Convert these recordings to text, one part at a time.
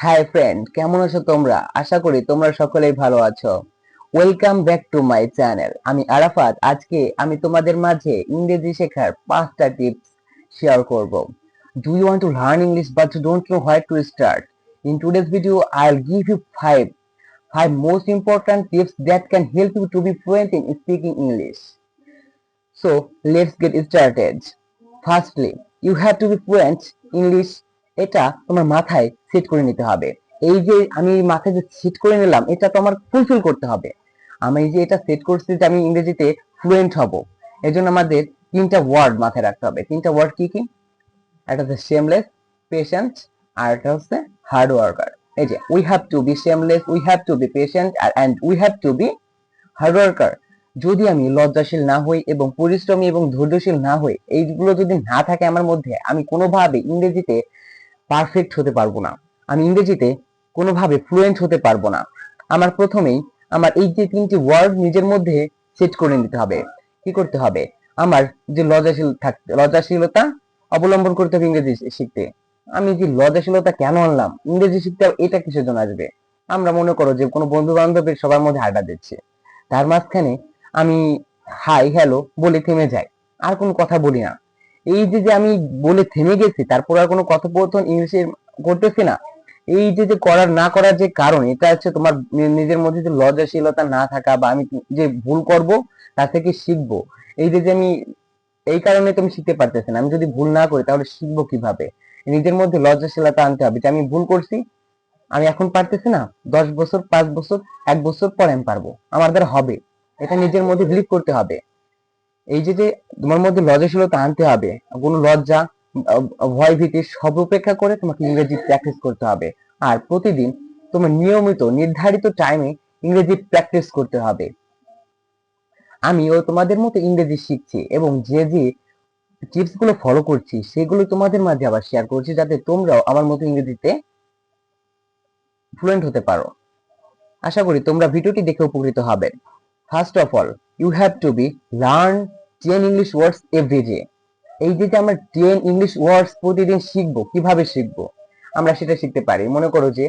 Hi friend, কেমন আছো তোমরা? আশা করি তোমরা সকলেই ভালো আছো। Welcome back to my channel. আমি আরাফাত। আজকে আমি তোমাদের মাঝে ইংরেজি শেখার 5টা টিপস শেয়ার করব। Do you want to learn English but you don't know where to start? In today's video, I'll give you five most important tips that can help you to be fluent in speaking English. So, let's get started. Firstly, you have to be fluent English. এটা তোমার মাথায় set করে নিতে হবে। এই যে আমি মাথায় যে সেট করে নিলাম, এটা তো আমার ফুলফিল করতে হবে। আমি এই যে এটা সেট করছি যে আমি ইংরেজিতে ফ্লুয়েন্ট হব, এজন্য আমাদের 3টা ওয়ার্ড মাথায় রাখতে হবে। 3টা ওয়ার্ড কি কি? একটা হচ্ছে শেমলেস, পেশেন্ট, আর একটা হচ্ছে হার্ড ওয়ার্কার। এই যে we have to be shameless, we have to be patient, and we have to be hard worker. যদি আমি লজ্জাশীল না হই এবং পরিশ্রমী এবং ধৈর্যশীল না হই, এইগুলো যদি না থাকে আমার মধ্যে, আমি কোনোভাবে ইংরেজিতে পারফেক্ট হতে পারবো না। আমি ইংরেজিতে কোনোভাবে ফ্লুয়েন্ট হতে পারবো না। আমার প্রথমেই আমার এই যে 3টি ওয়ার্ড নিজের মধ্যে সেট করে নিতে হবে। কি করতে হবে? আমার যে লজ্জাশীলতা অবলম্বন করতে হবে ইংরেজি শিখতে। আমি যে লজ্জাশীলতা কেন আনলাম? ইংরেজি শিখতে এটা কিসের জন্য আসবে? আমরা মনে করো যে কোনো বন্ধু বান্ধবের সবার মধ্যে আড্ডা দিচ্ছে, তার মাঝখানে আমি হাই হ্যালো বলে থেমে যাই, আর কোনো কথা বলি না। এই যে যে আমি বলে থেমে গেছি, তারপর আর কোনো কথোপকথন ইংলিশে করতেছি না। এই যে যে করার না করার যে কারণ, এটা হচ্ছে তোমার নিজের মধ্যে যে লজ্জাশীলতা না থাকা, বা আমি যে ভুল করব তা থেকে শিখবো। এই যে যে আমি এই কারণে তুমি শিখতে পারতেছি না। আমি যদি ভুল না করি তাহলে শিখবো কিভাবে? নিজের মধ্যে লজ্জাশীলতা আনতে হবে যে আমি ভুল করছি, আমি এখন পারতেছি না, 10 বছর, 5 বছর, 1 বছর পরে আমি পারবো, আমার দ্বারা হবে। এটা নিজের মধ্যে বিলিভ করতে হবে। এই যে যে তোমার মধ্যে লজ্জাশীলতা আনতে হবে, কোনো লজ্জা, ভয় ভীতি সব উপেক্ষা করে তোমাকে ইংরেজি প্র্যাকটিস করতে হবে। আর প্রতিদিন তোমার নিয়মিত নির্ধারিত টাইমে ইংরেজি প্র্যাকটিস করতে হবে। আমিও তোমাদের মতো ইংরেজি শিখছি এবং যে যে টিপস গুলো ফলো করছি সেগুলো তোমাদের মাঝে আবার শেয়ার করছি, যাতে তোমরাও আমার মতো ইংরেজিতে ফ্লুয়েন্ট হতে পারো। আশা করি তোমরা ভিডিওটি দেখে উপকৃত হবে। First of all, you have to be learn 10 English words every day. এই যে আমরা 10 ইংলিশ ওয়ার্ডস প্রতিদিন শিখবো, কিভাবে শিখবো? আমরা সেটা শিখতে পারি। মনে করো যে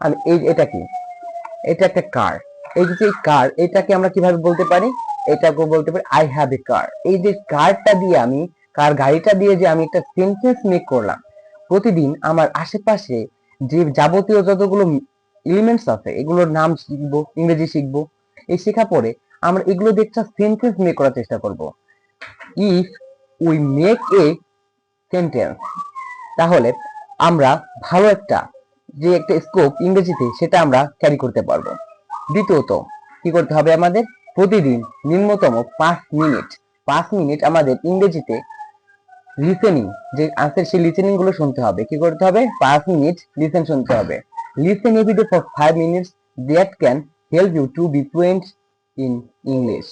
আমি এটা কি? এটা একটা কার। এই যে কার, এটাকে আমরা কিভাবে বলতে পারি? এটাকে বলতে পারি আই হ্যাভ এ কার। এই যে কারটা দিয়ে আমি, কার গাড়িটা দিয়ে যে আমি একটা সেন্টেন্স মেক করলাম। প্রতিদিন আমার আশেপাশে যে যাবতীয় যতগুলো এলিমেন্টস আছে, এগুলোর নাম শিখবো, ইংরেজি শিখবো। এই শেখা পরে আমরা এগুলো দিয়ে একটা সেন্টেন্স মেক করার চেষ্টা করব। If we make a sentence, তাহলে আমরা ভালো একটা যে একটা স্কোপ ইংরেজিতে, সেটা আমরা ক্যারি করতে পারবো। দ্বিতীয়ত, কি করতে হবে আমাদের? প্রতিদিন নিম্নতম 5 মিনিট আমাদের ইংরেজিতে লিসেনিং, যে আনসার সেই লিসেনিং গুলো শুনতে হবে। কি করতে হবে? 5 মিনিট লিসেন শুনতে হবে। Listen every day for 5 minutes, that can help you to be fluent in English.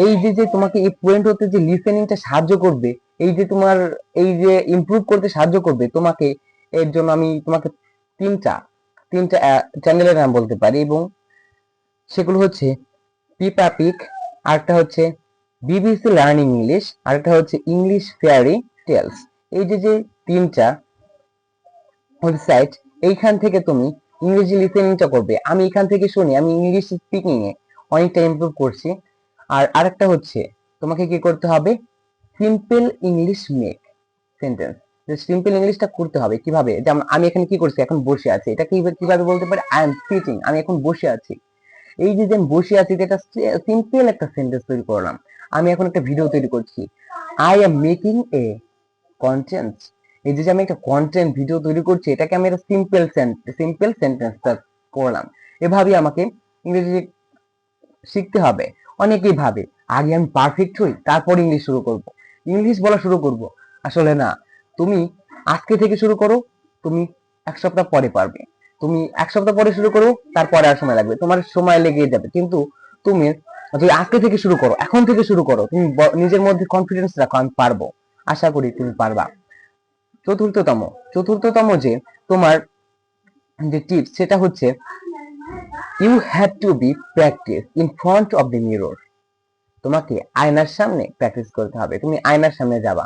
এই যে যে তোমাকে এই ফ্লুয়েন্ট হতে যে লিসেনিংটা সাহায্য করবে, এই যে তোমার এই যে ইমপ্রুভ করতে সাহায্য করবে তোমাকে, এর জন্য আমি তোমাকে তিনটা তিনটা চ্যানেলের নাম বলতে পারি, এবং সেগুলো হচ্ছে পিপা পিক, আরেকটা হচ্ছে বিবিসি লার্নিং ইংলিশ, আরেকটা হচ্ছে ইংলিশ ফেয়ারি টেলস। এই যে যে 3টা ওয়েবসাইট, এইখান থেকে তুমি ইংরেজি লিসেনিংটা করবে। আমি এখান থেকে শুনি, আমি ইংলিশ স্পিকিং এ অনেকটা ইমপ্রুভ করছি। আর আরেকটা হচ্ছে তোমাকে কি করতে হবে? Simple English make sentence. Simple ইংলিশটা করতে হবে কিভাবে? যেমন আমি এখানে কি করছি, এখন বসে আছি, এটা কিভাবে বলতে পারি? আই এম সিটিং, আমি এখন বসে আছি। এই যে আমি বসে আছি, এটা সিম্পল একটা সেন্টেন্স তৈরি করলাম। আমি এখন একটা ভিডিও তৈরি করছি, I am making A content. এই যে আমি একটা কন্টেন্ট ভিডিও তৈরি করছি, এটাকে আমি একটা সিম্পল সেন্টেন্স করলাম। এভাবে আমাকে ইংরেজি শিখতে হবে। অনেকেই ভাবে আগে আমি পারফেক্ট হই, তারপর ইংলিশ শুরু করব, ইংলিশ বলা শুরু করব। আসলে না, তুমি আজকে থেকে শুরু করো, তুমি 1 সপ্তাহ পরে পারবে। তুমি 1 সপ্তাহ পরে শুরু করো, তারপরে আর সময় লাগবে, তোমার সময় লেগে যাবে। কিন্তু তুমি যদি আজকে থেকে শুরু করো, এখন থেকে শুরু করো, তুমি নিজের মধ্যে কনফিডেন্স রাখো, আমি পারবো। আশা করি তুমি পারবা। চতুর্থতম যে তোমার যে টিপস, সেটা হচ্ছে you have to be practice in front of the mirror. তোমাকে আয়নার সামনে প্র্যাকটিস করতে হবে। তুমি আয়নার সামনে যাবা,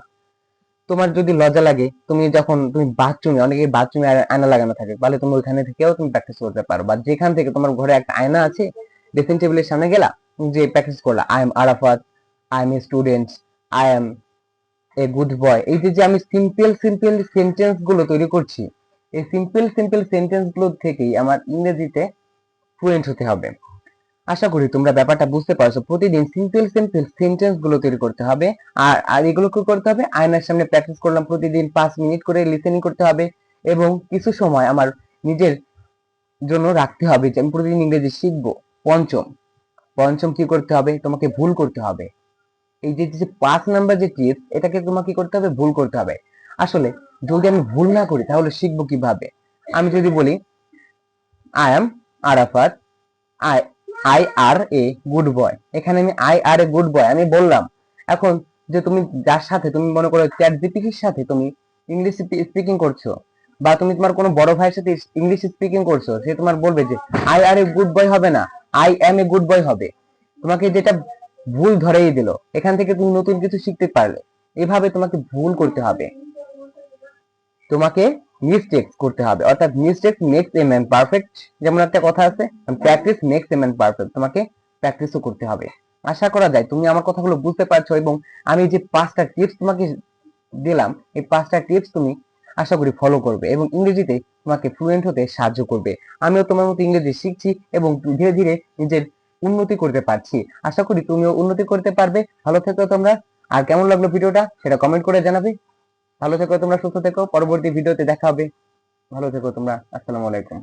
তোমার যদি লজ্জা লাগে, তুমি যখন তুমি বাথরুমে, অনেকে বাথরুমে আয়না লাগানো থাকে, তাহলে তুমি ওইখানে থেকেও তুমি প্র্যাকটিস করতে পারো। বা যেখান থেকে তোমার ঘরে একটা আয়না আছে, ড্রেসিং টেবিলের সামনে গেলা, যে প্র্যাকটিস করলা, I am Arafat, I M a student, I M A good বয়। এই যে যে আমি সিম্পল সিম্পল সেন্টেন্স গুলো তৈরি করছি, এই সিম্পল সিম্পল সেন্টেন্স গুলো থেকেই আমার ইংরেজিতে ফ্লুয়েন্ট হতে হবে। আশা করি তোমরা ব্যাপারটা বুঝতে পারছো। প্রতিদিন সিম্পল সিম্পল সেন্টেন্স গুলো তৈরি করতে হবে। আর আর এগুলো কি করতে হবে, আয়নার সামনে প্র্যাকটিস করলাম, প্রতিদিন 5 মিনিট করে লিসেনিং করতে হবে। এবং কিছু সময় আমার নিজের জন্য রাখতে হবে যে আমি প্রতিদিন ইংরেজি শিখবো। পঞ্চম পঞ্চম কি করতে হবে, তোমাকে ভুল করতে হবে। এই যে যে 5 নাম্বার যে টিপস, এটাকে তোমাকে কি করতে হবে, ভুল করতে হবে। আসলে যদি আমি ভুল না করি তাহলে শিখবো কিভাবে? আমি যদি বলি I am Arafat, I I are a good boy, এখানে আমি আই আর এ গুড বয় আমি বললাম। এখন যে তুমি যার সাথে, তুমি মনে করো চ্যাট জিপিটির সাথে তুমি ইংলিশ স্পিকিং করছো, বা তুমি তোমার কোনো বড় ভাইয়ের সাথে ইংলিশ স্পিকিং করছো, সে তোমার বলবে যে আই আর এ গুড বয় হবে না, আই এম এ গুড বয় হবে। তোমাকে যেটা ভুল ধরেই দিল, এখান থেকে তুমি নতুন কিছু শিখতে পারলে। এভাবে তোমাকে ভুল করতে হবে, তোমাকে মিস্টেক করতে হবে, অর্থাৎ mistake makes a man perfect, যেমন একটা কথা আছে, practice makes a man perfect. তোমাকে প্র্যাকটিসও করতে হবে। আশা করা যায় তুমি আমার কথাগুলো বুঝতে পারছো, এবং আমি যে 5টা টিপস তোমাকে দিলাম, এই 5টা টিপস তুমি আশা করি ফলো করবে এবং ইংরেজিতে তোমাকে ফ্লুয়েন্ট হতে সাহায্য করবে। আমিও তোমার মতো ইংরেজি শিখছি এবং ধীরে ধীরে নিজের উন্নতি করতে পারছি। আশা করি তুমিও উন্নতি করতে পারবে। ভালো থেকো তোমরা। আর কেমন লাগলো ভিডিওটা সেটা কমেন্ট করে জানাবে। ভালো থেকো তোমরা, সুস্থ থেকো, পরবর্তী ভিডিওতে দেখা হবে। ভালো থেকো তোমরা। আসসালামু আলাইকুম।